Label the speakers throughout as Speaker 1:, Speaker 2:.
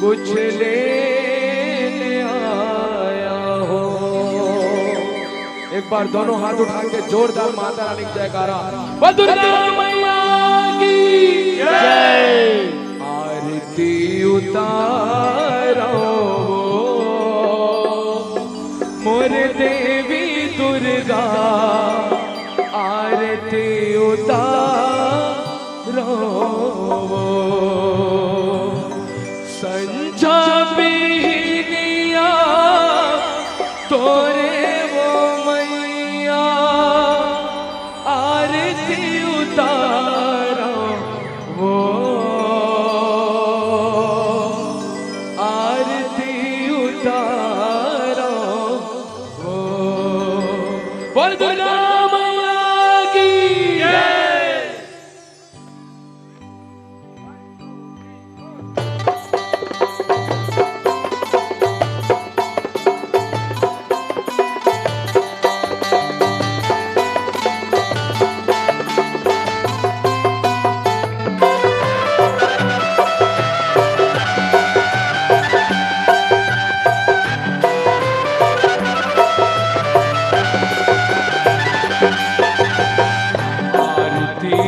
Speaker 1: कुछ लेने आया हो। एक बार दोनों हाथ उठा के जोरदार माता रानी की जयकारा। दुर्गा मैया की जय। आरती उतारो मोर देवी दुर्गा, आरती उतारो। संझा बिहनिया तोरे वो मैया, आरती उतारो वो, आरती उतारो वो। बोल दुर्गा मैया की जय।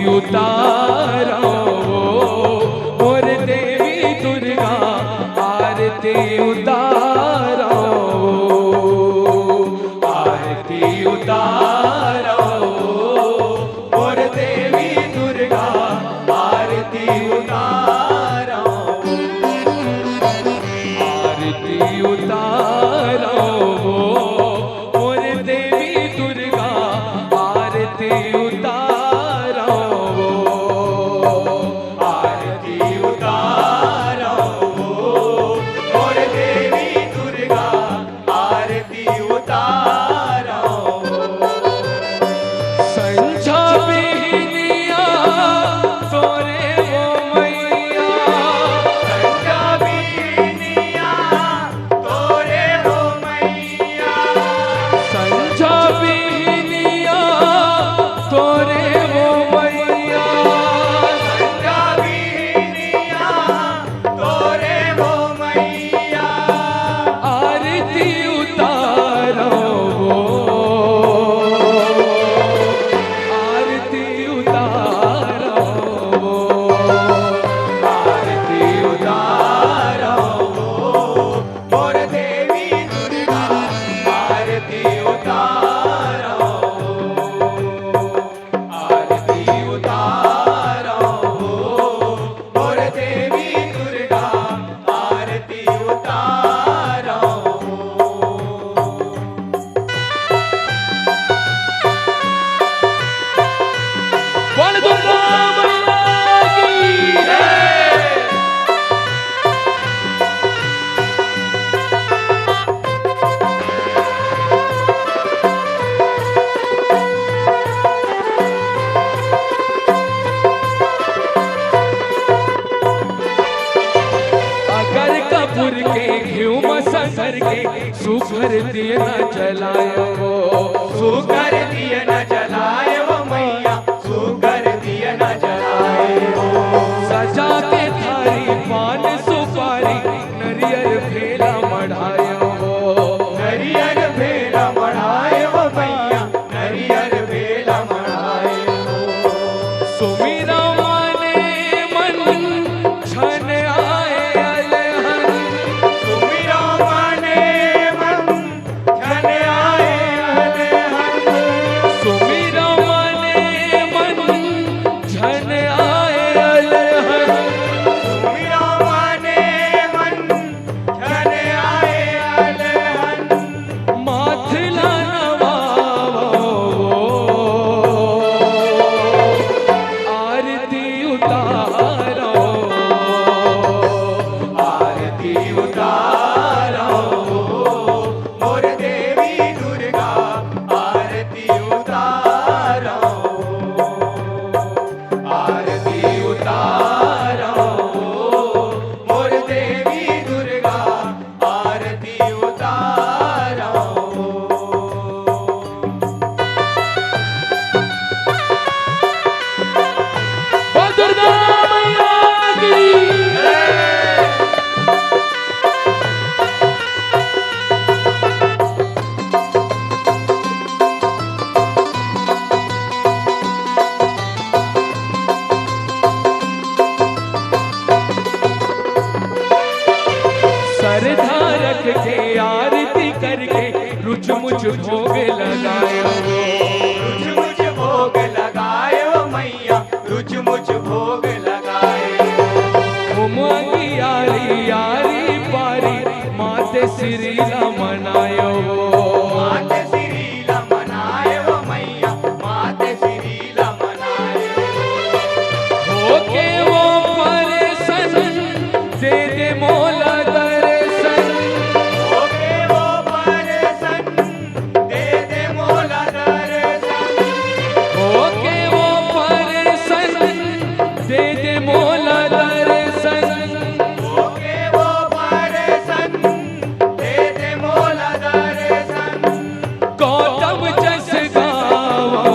Speaker 1: उतारो मोर देवी दुर्गा, आरती उतारो, आरती उतारो मोर देवी दुर्गा, आरती उतारो, आरती उतारो मोर देवी दुर्गा, आरती उतारो। सुखर दिए न जलायो, सुखर दिए न जलायो मैया, सुखर दिए न जलायो। सजा के थारी पान सुपारी नरियर भेला मढ़ायो, नरियर भेला मढ़ायो मैया, नरियर भेला मढ़ायो। सुमिरा माने मन छन आए अलहन, सुमिरा माने श्रद्धा रख के आरती करके रुच मुझ भोग लगायो,
Speaker 2: रुच मुझ भोग लगायो मैया, रुच मुझ भोग लगायो।
Speaker 1: उमंगी यारी यारी पारी माते श्रीला मनायो,
Speaker 2: माते श्रीला मनायो मैया, माते श्रीला मनायो।
Speaker 1: होके वो परेशान दे दे मोला दर्शन,
Speaker 2: होके वो परेशान दे दे मोला दर्शन।
Speaker 1: होके वो परेशान दे दे मोला दर्शन,
Speaker 2: होके वो परेशान दे दे मोला दर्शन।
Speaker 1: गौतम जस गावो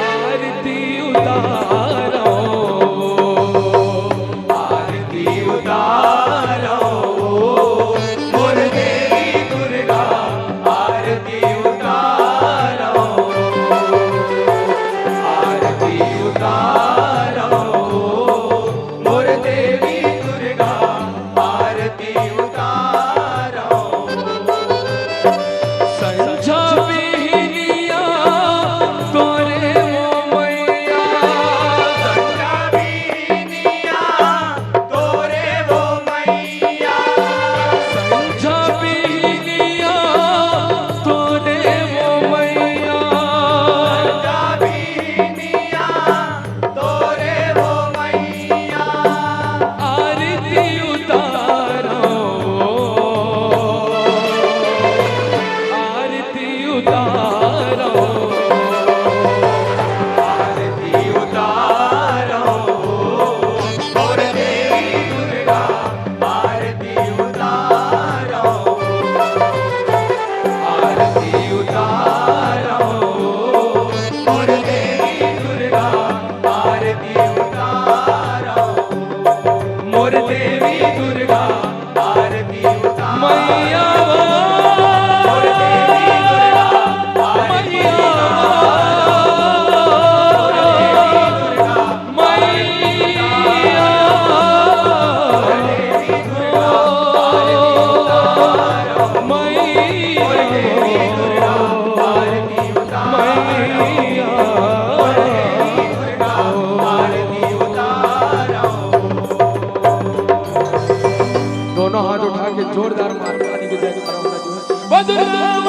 Speaker 1: आरती उतारो,
Speaker 2: आरती उतारो मोर देवी दुर्गा, आरती उतारो, आरती उतारो मोर देवी दुर्गा, आरती उतारो।
Speaker 1: संझा बिहनिया तोरे वो मैया,
Speaker 2: संझा बिहनिया तोरे वो मैया,
Speaker 1: संझा बिहनिया तोरे वो मैया,
Speaker 2: संझा बिहनिया तोरे वो मैया।
Speaker 1: आरती उतारो, आरती उतारो,
Speaker 2: आरती उतारो मोर देवी दुर्गा, आरती उतारो, आरती उतारो मोर देवी दुर्गा, आरती उतारो, मोर देवी दुर्गा, आरती उतारो।
Speaker 1: मैया
Speaker 2: मोर देवी दुर्गा, आरती
Speaker 1: दोनों हाथ उठा के जोरदार माता रानी की जय करो।